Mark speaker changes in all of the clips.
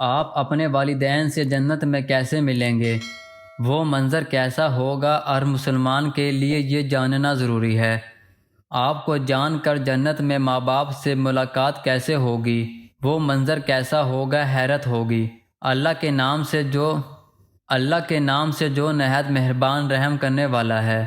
Speaker 1: آپ اپنے والدین سے جنت میں کیسے ملیں گے؟ وہ منظر کیسا ہوگا؟ اور مسلمان کے لیے یہ جاننا ضروری ہے۔ آپ کو جان کر جنت میں ماں باپ سے ملاقات کیسے ہوگی؟ وہ منظر کیسا ہوگا؟ حیرت ہوگی۔ اللہ کے نام سے جو نہایت مہربان رحم کرنے والا ہے۔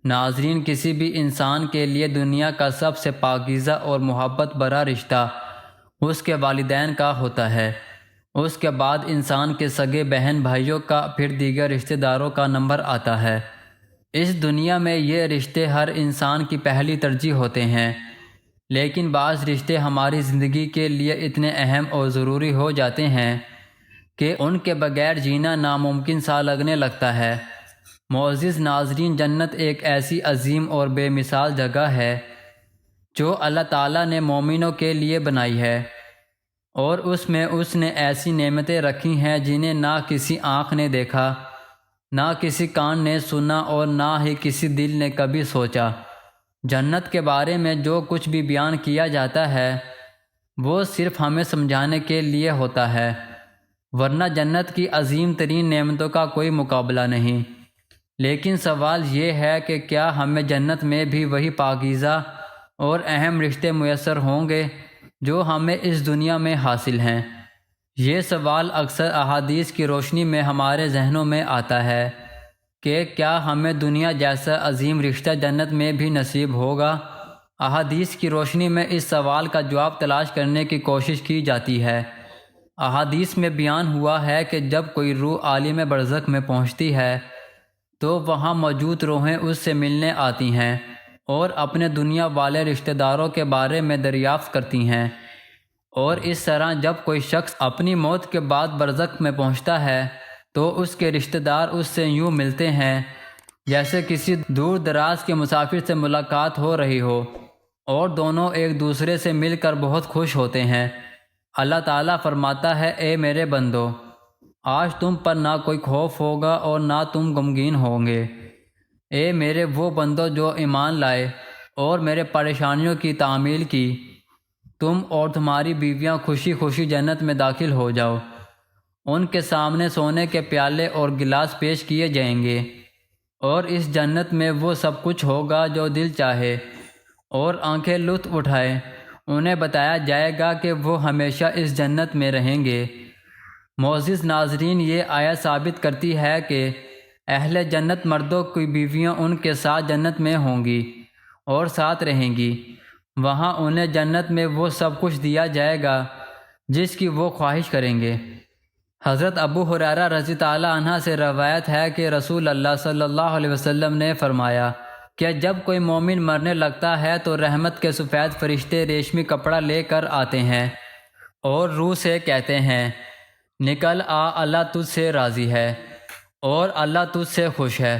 Speaker 1: ناظرین، کسی بھی انسان کے لیے دنیا کا سب سے پاکیزہ اور محبت بھرا رشتہ اس کے والدین کا ہوتا ہے۔ اس کے بعد انسان کے سگے بہن بھائیوں کا، پھر دیگر رشتہ داروں کا نمبر آتا ہے۔ اس دنیا میں یہ رشتے ہر انسان کی پہلی ترجیح ہوتے ہیں، لیکن بعض رشتے ہماری زندگی کے لیے اتنے اہم اور ضروری ہو جاتے ہیں کہ ان کے بغیر جینا ناممکن سا لگنے لگتا ہے۔ معزز ناظرین، جنت ایک ایسی عظیم اور بے مثال جگہ ہے جو اللہ تعالیٰ نے مومنوں کے لیے بنائی ہے، اور اس میں اس نے ایسی نعمتیں رکھی ہیں جنہیں نہ کسی آنکھ نے دیکھا، نہ کسی کان نے سنا، اور نہ ہی کسی دل نے کبھی سوچا۔ جنت کے بارے میں جو کچھ بھی بیان کیا جاتا ہے وہ صرف ہمیں سمجھانے کے لیے ہوتا ہے، ورنہ جنت کی عظیم ترین نعمتوں کا کوئی مقابلہ نہیں۔ لیکن سوال یہ ہے کہ کیا ہمیں جنت میں بھی وہی پاکیزہ اور اہم رشتے میسر ہوں گے جو ہمیں اس دنیا میں حاصل ہیں؟ یہ سوال اکثر احادیث کی روشنی میں ہمارے ذہنوں میں آتا ہے کہ کیا ہمیں دنیا جیسا عظیم رشتہ جنت میں بھی نصیب ہوگا؟ احادیث کی روشنی میں اس سوال کا جواب تلاش کرنے کی کوشش کی جاتی ہے۔ احادیث میں بیان ہوا ہے کہ جب کوئی روح عالم برزخ میں پہنچتی ہے تو وہاں موجود روحیں اس سے ملنے آتی ہیں اور اپنے دنیا والے رشتہ داروں کے بارے میں دریافت کرتی ہیں، اور اس طرح جب کوئی شخص اپنی موت کے بعد برزخ میں پہنچتا ہے تو اس کے رشتہ دار اس سے یوں ملتے ہیں جیسے کسی دور دراز کے مسافر سے ملاقات ہو رہی ہو، اور دونوں ایک دوسرے سے مل کر بہت خوش ہوتے ہیں۔ اللہ تعالیٰ فرماتا ہے، اے میرے بندو، آج تم پر نہ کوئی خوف ہوگا اور نہ تم غمگین ہوں گے۔ اے میرے وہ بندو جو ایمان لائے اور میرے پریشانیوں کی تعمیل کی، تم اور تمہاری بیویاں خوشی خوشی جنت میں داخل ہو جاؤ۔ ان کے سامنے سونے کے پیالے اور گلاس پیش کیے جائیں گے، اور اس جنت میں وہ سب کچھ ہوگا جو دل چاہے اور آنکھیں لطف اٹھائے۔ انہیں بتایا جائے گا کہ وہ ہمیشہ اس جنت میں رہیں گے۔ معزز ناظرین، یہ آیت ثابت کرتی ہے کہ اہل جنت مردوں کی بیویاں ان کے ساتھ جنت میں ہوں گی اور ساتھ رہیں گی۔ وہاں انہیں جنت میں وہ سب کچھ دیا جائے گا جس کی وہ خواہش کریں گے۔ حضرت ابو ہریرہ رضی اللہ عنہ سے روایت ہے کہ رسول اللہ صلی اللہ علیہ وسلم نے فرمایا کہ جب کوئی مومن مرنے لگتا ہے تو رحمت کے سفید فرشتے ریشمی کپڑا لے کر آتے ہیں اور روح سے کہتے ہیں، نکل آ، اللہ تجھ سے راضی ہے اور اللہ تجھ سے خوش ہے۔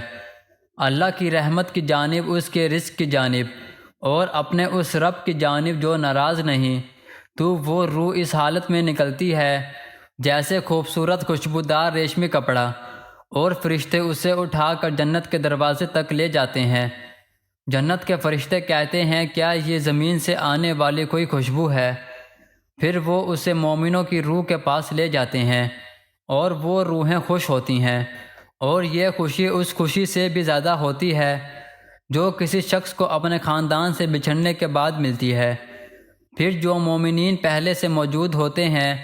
Speaker 1: اللہ کی رحمت کی جانب، اس کے رزق کی جانب، اور اپنے اس رب کی جانب جو ناراض نہیں، تو وہ روح اس حالت میں نکلتی ہے جیسے خوبصورت خوشبودار ریشمی کپڑا، اور فرشتے اسے اٹھا کر جنت کے دروازے تک لے جاتے ہیں۔ جنت کے فرشتے کہتے ہیں، کیا یہ زمین سے آنے والی کوئی خوشبو ہے؟ پھر وہ اسے مومنوں کی روح کے پاس لے جاتے ہیں اور وہ روحیں خوش ہوتی ہیں، اور یہ خوشی اس خوشی سے بھی زیادہ ہوتی ہے جو کسی شخص کو اپنے خاندان سے بچھڑنے کے بعد ملتی ہے۔ پھر جو مومنین پہلے سے موجود ہوتے ہیں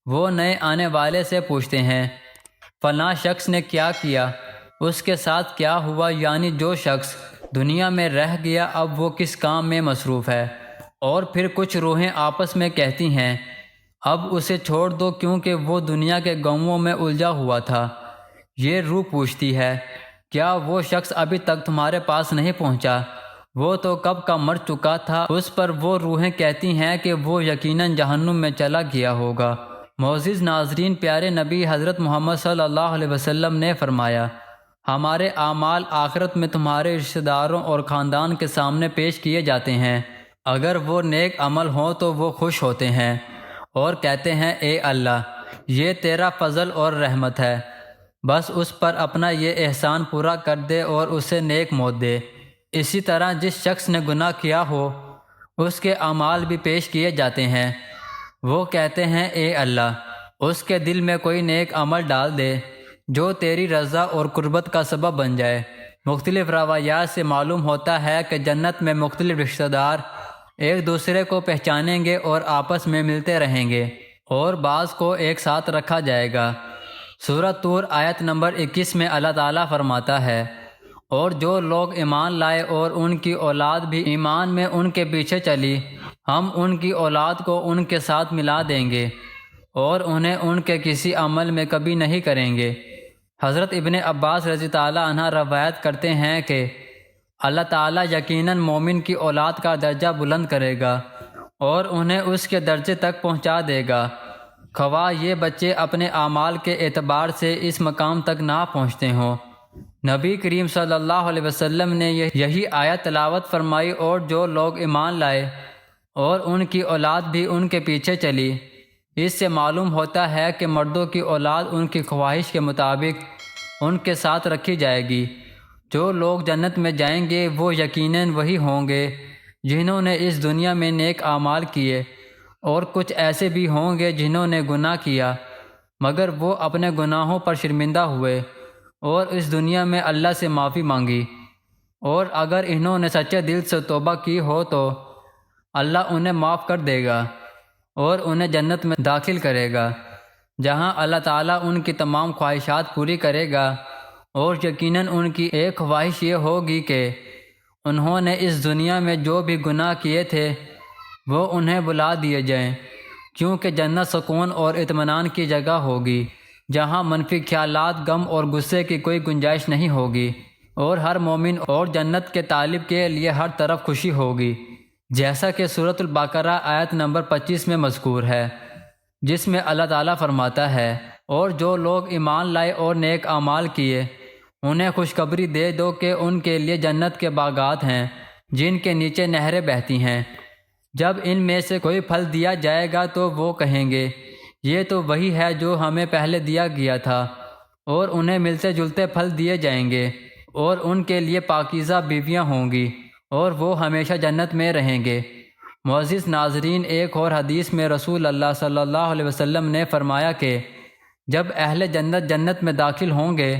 Speaker 1: وہ نئے آنے والے سے پوچھتے ہیں، فلاں شخص نے کیا کیا، اس کے ساتھ کیا ہوا؟ یعنی جو شخص دنیا میں رہ گیا اب وہ کس کام میں مصروف ہے؟ اور پھر کچھ روحیں آپس میں کہتی ہیں، اب اسے چھوڑ دو کیونکہ وہ دنیا کے غموں میں الجھا ہوا تھا۔ یہ روح پوچھتی ہے، کیا وہ شخص ابھی تک تمہارے پاس نہیں پہنچا؟ وہ تو کب کا مر چکا تھا۔ اس پر وہ روحیں کہتی ہیں کہ وہ یقیناً جہنم میں چلا گیا ہوگا۔ معزز ناظرین، پیارے نبی حضرت محمد صلی اللہ علیہ وسلم نے فرمایا، ہمارے اعمال آخرت میں تمہارے رشتہ داروں اور خاندان کے سامنے پیش کیے جاتے ہیں۔ اگر وہ نیک عمل ہوں تو وہ خوش ہوتے ہیں اور کہتے ہیں، اے اللہ، یہ تیرا فضل اور رحمت ہے، بس اس پر اپنا یہ احسان پورا کر دے اور اسے نیک موت دے۔ اسی طرح جس شخص نے گناہ کیا ہو اس کے اعمال بھی پیش کیے جاتے ہیں۔ وہ کہتے ہیں، اے اللہ، اس کے دل میں کوئی نیک عمل ڈال دے جو تیری رضا اور قربت کا سبب بن جائے۔ مختلف روایات سے معلوم ہوتا ہے کہ جنت میں مختلف رشتہ دار ایک دوسرے کو پہچانیں گے اور آپس میں ملتے رہیں گے، اور بعض کو ایک ساتھ رکھا جائے گا۔ سورۃ طور آیت نمبر 21 میں اللہ تعالیٰ فرماتا ہے، اور جو لوگ ایمان لائے اور ان کی اولاد بھی ایمان میں ان کے پیچھے چلی، ہم ان کی اولاد کو ان کے ساتھ ملا دیں گے اور انہیں ان کے کسی عمل میں کبھی نہیں کریں گے۔ حضرت ابن عباس رضی تعالیٰ عنہ روایت کرتے ہیں کہ اللہ تعالیٰ یقیناً مومن کی اولاد کا درجہ بلند کرے گا اور انہیں اس کے درجے تک پہنچا دے گا، خواہ یہ بچے اپنے اعمال کے اعتبار سے اس مقام تک نہ پہنچتے ہوں۔ نبی کریم صلی اللہ علیہ وسلم نے یہی آیت تلاوت فرمائی، اور جو لوگ ایمان لائے اور ان کی اولاد بھی ان کے پیچھے چلی۔ اس سے معلوم ہوتا ہے کہ مردوں کی اولاد ان کی خواہش کے مطابق ان کے ساتھ رکھی جائے گی۔ جو لوگ جنت میں جائیں گے وہ یقیناً وہی ہوں گے جنہوں نے اس دنیا میں نیک اعمال کیے، اور کچھ ایسے بھی ہوں گے جنہوں نے گناہ کیا مگر وہ اپنے گناہوں پر شرمندہ ہوئے اور اس دنیا میں اللہ سے معافی مانگی، اور اگر انہوں نے سچے دل سے توبہ کی ہو تو اللہ انہیں معاف کر دے گا اور انہیں جنت میں داخل کرے گا، جہاں اللہ تعالیٰ ان کی تمام خواہشات پوری کرے گا۔ اور یقیناً ان کی ایک خواہش یہ ہوگی کہ انہوں نے اس دنیا میں جو بھی گناہ کیے تھے وہ انہیں بلا دیے جائیں، کیونکہ جنت سکون اور اطمینان کی جگہ ہوگی جہاں منفی خیالات، غم اور غصے کی کوئی گنجائش نہیں ہوگی، اور ہر مومن اور جنت کے طالب کے لیے ہر طرف خوشی ہوگی، جیسا کہ سورۃ البقرہ آیت نمبر 25 میں مذکور ہے، جس میں اللہ تعالیٰ فرماتا ہے، اور جو لوگ ایمان لائے اور نیک اعمال کیے انہیں خوشخبری دے دو کہ ان کے لیے جنت کے باغات ہیں جن کے نیچے نہریں بہتی ہیں۔ جب ان میں سے کوئی پھل دیا جائے گا تو وہ کہیں گے، یہ تو وہی ہے جو ہمیں پہلے دیا گیا تھا، اور انہیں ملتے جلتے پھل دیے جائیں گے، اور ان کے لیے پاکیزہ بیویاں ہوں گی، اور وہ ہمیشہ جنت میں رہیں گے۔ معزز ناظرین، ایک اور حدیث میں رسول اللہ صلی اللہ علیہ وسلم نے فرمایا کہ جب اہل جنت جنت میں داخل ہوں گے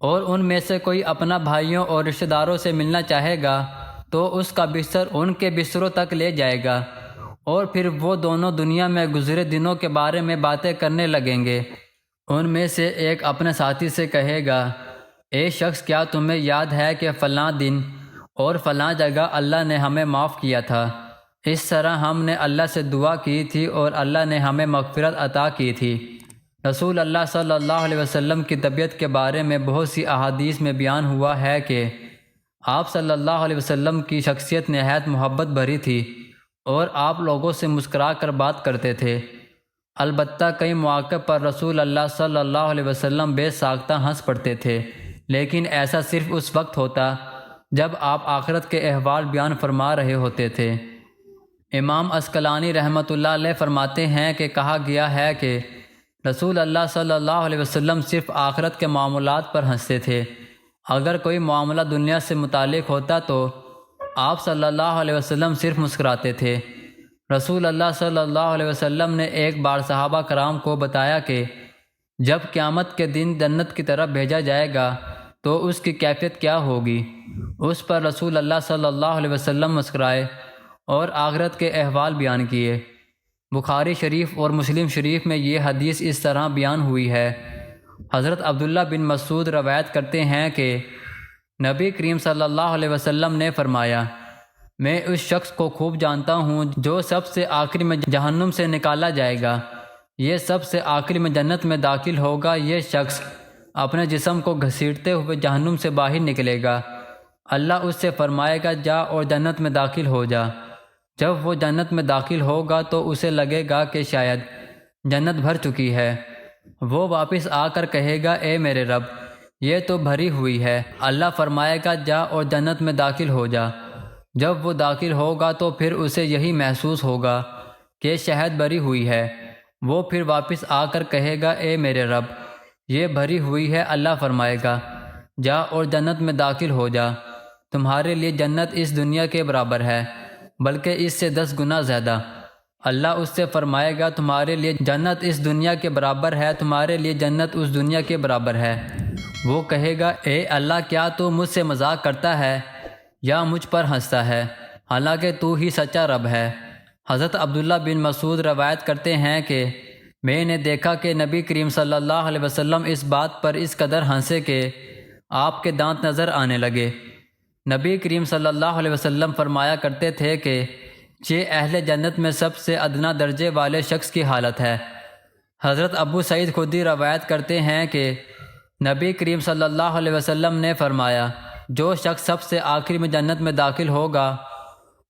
Speaker 1: اور ان میں سے کوئی اپنا بھائیوں اور رشتہ داروں سے ملنا چاہے گا تو اس کا بستر ان کے بستروں تک لے جائے گا، اور پھر وہ دونوں دنیا میں گزرے دنوں کے بارے میں باتیں کرنے لگیں گے۔ ان میں سے ایک اپنے ساتھی سے کہے گا، اے شخص، کیا تمہیں یاد ہے کہ فلاں دن اور فلاں جگہ اللہ نے ہمیں معاف کیا تھا؟ اس طرح ہم نے اللہ سے دعا کی تھی اور اللہ نے ہمیں مغفرت عطا کی تھی۔ رسول اللہ صلی اللہ علیہ وسلم کی طبیعت کے بارے میں بہت سی احادیث میں بیان ہوا ہے کہ آپ صلی اللہ علیہ وسلم کی شخصیت نہایت محبت بھری تھی اور آپ لوگوں سے مسکرا کر بات کرتے تھے۔ البتہ کئی مواقع پر رسول اللہ صلی اللہ علیہ وسلم بے ساختہ ہنس پڑتے تھے، لیکن ایسا صرف اس وقت ہوتا جب آپ آخرت کے احوال بیان فرما رہے ہوتے تھے۔ امام عسقلانی رحمۃ اللہ علیہ فرماتے ہیں کہ کہا گیا ہے کہ رسول اللہ صلی اللہ علیہ وسلم صرف آخرت کے معاملات پر ہنستے تھے۔ اگر کوئی معاملہ دنیا سے متعلق ہوتا تو آپ صلی اللہ علیہ وسلم صرف مسکراتے تھے۔ رسول اللہ صلی اللہ علیہ وسلم نے ایک بار صحابہ کرام کو بتایا کہ جب قیامت کے دن جنت کی طرف بھیجا جائے گا تو اس کی کیفیت کیا ہوگی۔ اس پر رسول اللہ صلی اللہ علیہ وسلم مسکرائے اور آخرت کے احوال بیان کیے۔ بخاری شریف اور مسلم شریف میں یہ حدیث اس طرح بیان ہوئی ہے۔ حضرت عبداللہ بن مسعود روایت کرتے ہیں کہ نبی کریم صلی اللہ علیہ وسلم نے فرمایا، میں اس شخص کو خوب جانتا ہوں جو سب سے آخری میں جہنم سے نکالا جائے گا، یہ سب سے آخری میں جنت میں داخل ہوگا۔ یہ شخص اپنے جسم کو گھسیٹتے ہوئے جہنم سے باہر نکلے گا، اللہ اس سے فرمائے گا جا اور جنت میں داخل ہو جا۔ جب وہ جنت میں داخل ہوگا تو اسے لگے گا کہ شاید جنت بھر چکی ہے۔ وہ واپس آ کر کہے گا، اے میرے رب، یہ تو بھری ہوئی ہے۔ اللہ فرمائے گا جا اور جنت میں داخل ہو جا۔ جب وہ داخل ہوگا تو پھر اسے یہی محسوس ہوگا کہ شاید بھری ہوئی ہے۔ وہ پھر واپس آ کر کہے گا، اے میرے رب، یہ بھری ہوئی ہے۔ اللہ فرمائے گا جا اور جنت میں داخل ہو جا، تمہارے لیے جنت اس دنیا کے برابر ہے، بلکہ اس سے 10 گنا زیادہ۔ اللہ اس سے فرمائے گا تمہارے لیے جنت اس دنیا کے برابر ہے، تمہارے لیے جنت اس دنیا کے برابر ہے۔ وہ کہے گا اے اللہ کیا تو مجھ سے مذاق کرتا ہے یا مجھ پر ہنستا ہے، حالانکہ تو ہی سچا رب ہے۔ حضرت عبداللہ بن مسعود روایت کرتے ہیں کہ میں نے دیکھا کہ نبی کریم صلی اللہ علیہ وسلم اس بات پر اس قدر ہنسے کہ آپ کے دانت نظر آنے لگے۔ نبی کریم صلی اللہ علیہ وسلم فرمایا کرتے تھے کہ یہ اہل جنت میں سب سے ادنا درجے والے شخص کی حالت ہے۔ حضرت ابو سعید خدری روایت کرتے ہیں کہ نبی کریم صلی اللہ علیہ وسلم نے فرمایا جو شخص سب سے آخری میں جنت میں داخل ہوگا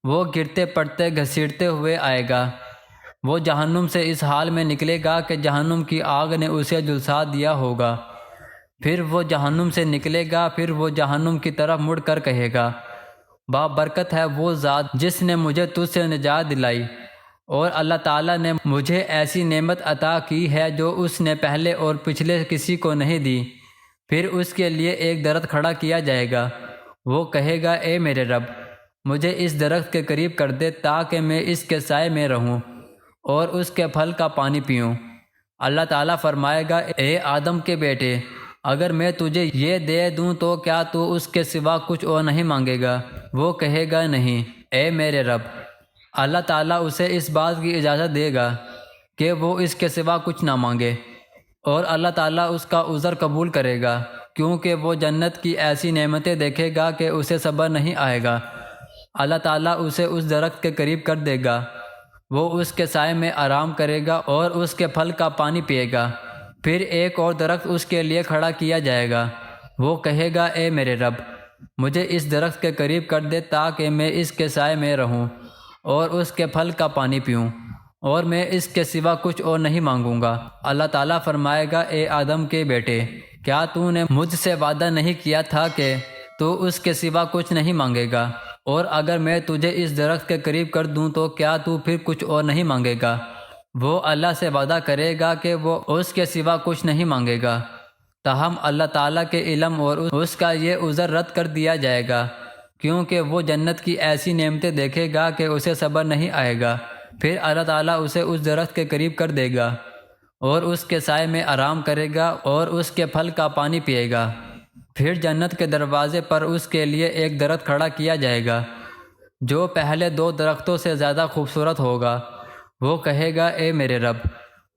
Speaker 1: وہ گرتے پڑتے گھسیٹتے ہوئے آئے گا۔ وہ جہنم سے اس حال میں نکلے گا کہ جہنم کی آگ نے اسے جھلسا دیا ہوگا۔ پھر وہ جہنم سے نکلے گا، پھر وہ جہنم کی طرف مڑ کر کہے گا بابرکت ہے وہ ذات جس نے مجھے تجھ سے نجات دلائی، اور اللہ تعالیٰ نے مجھے ایسی نعمت عطا کی ہے جو اس نے پہلے اور پچھلے کسی کو نہیں دی۔ پھر اس کے لیے ایک درخت کھڑا کیا جائے گا، وہ کہے گا اے میرے رب مجھے اس درخت کے قریب کر دے تاکہ میں اس کے سائے میں رہوں اور اس کے پھل کا پانی پیوں۔ اللہ تعالیٰ فرمائے گا اے آدم کے بیٹے اگر میں تجھے یہ دے دوں تو کیا تو اس کے سوا کچھ اور نہیں مانگے گا؟ وہ کہے گا نہیں اے میرے رب۔ اللہ تعالیٰ اسے اس بات کی اجازت دے گا کہ وہ اس کے سوا کچھ نہ مانگے، اور اللہ تعالیٰ اس کا عذر قبول کرے گا کیونکہ وہ جنت کی ایسی نعمتیں دیکھے گا کہ اسے صبر نہیں آئے گا۔ اللہ تعالیٰ اسے اس درخت کے قریب کر دے گا، وہ اس کے سائے میں آرام کرے گا اور اس کے پھل کا پانی پیے گا۔ پھر ایک اور درخت اس کے لیے کھڑا کیا جائے گا، وہ کہے گا اے میرے رب مجھے اس درخت کے قریب کر دے تاکہ میں اس کے سائے میں رہوں اور اس کے پھل کا پانی پیوں، اور میں اس کے سوا کچھ اور نہیں مانگوں گا۔ اللہ تعالیٰ فرمائے گا اے آدم کے بیٹے کیا تو نے مجھ سے وعدہ نہیں کیا تھا کہ تو اس کے سوا کچھ نہیں مانگے گا؟ اور اگر میں تجھے اس درخت کے قریب کر دوں تو کیا تو پھر کچھ اور نہیں مانگے گا؟ وہ اللہ سے وعدہ کرے گا کہ وہ اس کے سوا کچھ نہیں مانگے گا، تاہم اللہ تعالیٰ کے علم اور اس کا یہ عذر رد کر دیا جائے گا کیونکہ وہ جنت کی ایسی نعمتیں دیکھے گا کہ اسے صبر نہیں آئے گا۔ پھر اللہ تعالیٰ اسے اس درخت کے قریب کر دے گا اور اس کے سائے میں آرام کرے گا اور اس کے پھل کا پانی پیے گا۔ پھر جنت کے دروازے پر اس کے لیے ایک درخت کھڑا کیا جائے گا جو پہلے 2 درختوں سے زیادہ خوبصورت ہوگا، وہ کہے گا اے میرے رب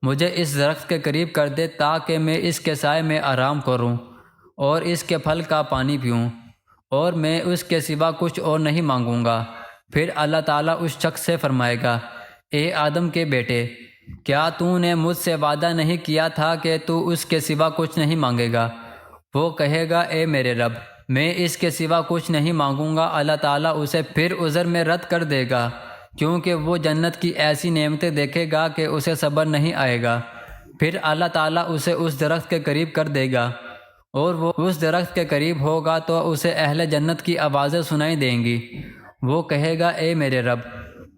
Speaker 1: مجھے اس درخت کے قریب کر دے تاکہ میں اس کے سائے میں آرام کروں اور اس کے پھل کا پانی پیوں، اور میں اس کے سوا کچھ اور نہیں مانگوں گا۔ پھر اللہ تعالیٰ اس شخص سے فرمائے گا اے آدم کے بیٹے کیا تو نے مجھ سے وعدہ نہیں کیا تھا کہ تو اس کے سوا کچھ نہیں مانگے گا؟ وہ کہے گا اے میرے رب میں اس کے سوا کچھ نہیں مانگوں گا۔ اللہ تعالیٰ اسے پھر عذر میں رد کر دے گا کیونکہ وہ جنت کی ایسی نعمتیں دیکھے گا کہ اسے صبر نہیں آئے گا۔ پھر اللہ تعالیٰ اسے اس درخت کے قریب کر دے گا، اور وہ اس درخت کے قریب ہوگا تو اسے اہل جنت کی آوازیں سنائی دیں گی۔ وہ کہے گا اے میرے رب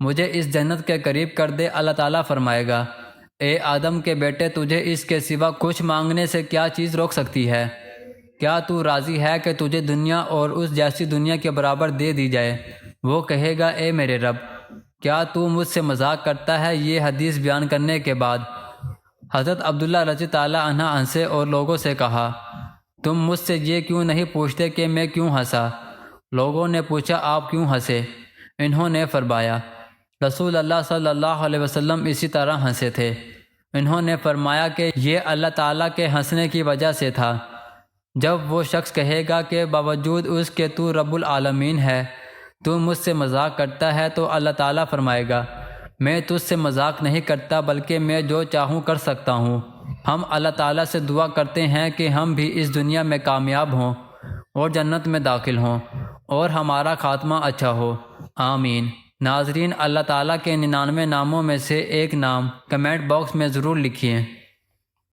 Speaker 1: مجھے اس جنت کے قریب کر دے۔ اللہ تعالیٰ فرمائے گا اے آدم کے بیٹے تجھے اس کے سوا کچھ مانگنے سے کیا چیز روک سکتی ہے؟ کیا تو راضی ہے کہ تجھے دنیا اور اس جیسی دنیا کے برابر دے دی جائے؟ وہ کہے گا اے میرے رب کیا تو مجھ سے مذاق کرتا ہے؟ یہ حدیث بیان کرنے کے بعد حضرت عبداللہ رضی اللہ عنہ ہنسے اور لوگوں سے کہا تم مجھ سے یہ کیوں نہیں پوچھتے کہ میں کیوں ہنسا؟ لوگوں نے پوچھا آپ کیوں ہنسے؟ انہوں نے فرمایا رسول اللہ صلی اللہ علیہ وسلم اسی طرح ہنسے تھے۔ انہوں نے فرمایا کہ یہ اللہ تعالیٰ کے ہنسنے کی وجہ سے تھا۔ جب وہ شخص کہے گا کہ باوجود اس کے تو رب العالمین ہے تو مجھ سے مذاق کرتا ہے، تو اللہ تعالیٰ فرمائے گا میں تجھ سے مذاق نہیں کرتا بلکہ میں جو چاہوں کر سکتا ہوں۔ ہم اللہ تعالیٰ سے دعا کرتے ہیں کہ ہم بھی اس دنیا میں کامیاب ہوں اور جنت میں داخل ہوں اور ہمارا خاتمہ اچھا ہو، آمین۔ ناظرین، اللہ تعالیٰ کے 99 ناموں میں سے ایک نام کمنٹ باکس میں ضرور لکھیے۔